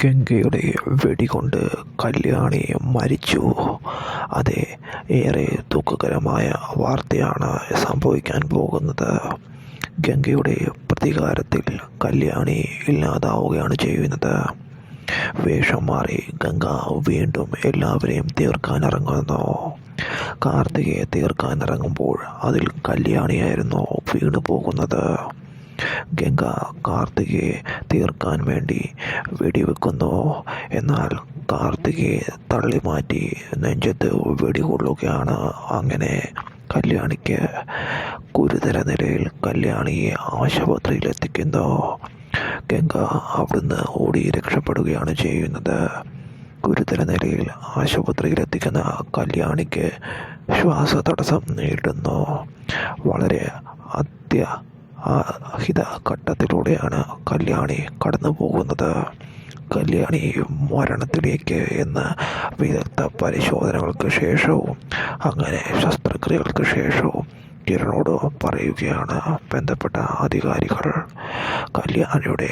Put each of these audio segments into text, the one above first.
ഗംഗയുടെ വെടികൊണ്ട് കല്യാണി മരിച്ചു. അതെ, ഏറെ ദുഃഖകരമായ വാർത്തയാണ് സംഭവിക്കാൻ പോകുന്നത്. ഗംഗയുടെ പ്രതികാരത്തിൽ കല്യാണി ഇല്ലാതാവുകയാണ് ചെയ്യുന്നത്. വേഷം മാറി ഗംഗ വീണ്ടും എല്ലാവരെയും തീർക്കാനിറങ്ങുന്നു. കാർത്തികയെ തീർക്കാനിറങ്ങുമ്പോൾ അതിൽ കല്യാണിയായിരുന്നു വീണു പോകുന്നത്. ഗംഗ കാർത്തികയെ തീർക്കാൻ വേണ്ടി വെടിവെക്കുന്നു. എന്നാൽ കാർത്തികയെ തള്ളിമാറ്റി നെഞ്ചത്ത് വെടികൊള്ളുകയാണ്. അങ്ങനെ കല്യാണിക്ക് ഗുരുതര നിലയിൽ കല്യാണിയെ ആശുപത്രിയിലെത്തിക്കുന്നു. ഗംഗ അവിടുന്ന് ഓടി രക്ഷപ്പെടുകയാണ് ചെയ്യുന്നത്. ഗുരുതര നിലയിൽ ആശുപത്രിയിലെത്തിക്കുന്ന കല്യാണിക്ക് ശ്വാസതടസ്സം നേരിടുന്നു. വളരെ ഘട്ടത്തിലൂടെയാണ് കല്യാണി കടന്നു പോകുന്നത്. കല്യാണി മരണത്തിലേക്ക് എന്ന് വിദഗ്ധ പരിശോധനകൾക്ക് ശേഷവും അങ്ങനെ ശസ്ത്രക്രിയകൾക്ക് ശേഷവും കിരണോട് പറയുകയാണ് ബന്ധപ്പെട്ട അധികാരികൾ. കല്യാണിയുടെ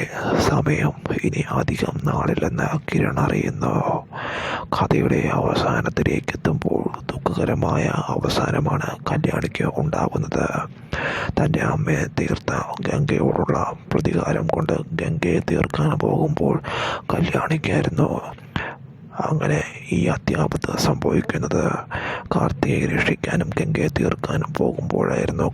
സമയം ഇനി അധികം നാളില്ലെന്ന് കിരൺ അറിയുന്നു. കഥയുടെ അവസാനത്തിലേക്ക് എത്തുമ്പോൾ ദുഃഖകരമായ അവസാനമാണ് കല്യാണിക്ക് ഉണ്ടാകുന്നത്. തൻ്റെ അമ്മയെ തീർത്ത ഗംഗയോടുള്ള പ്രതികാരം കൊണ്ട് ഗംഗയെ തീർക്കാൻ പോകുമ്പോൾ കല്യാണിക്കായിരുന്നു അങ്ങനെ ഈ അത്യാപത്ത് സംഭവിക്കുന്നത്. കാർത്തികയെ രക്ഷിക്കാനും ഗംഗയെ തീർക്കാനും പോകുമ്പോഴായിരുന്നു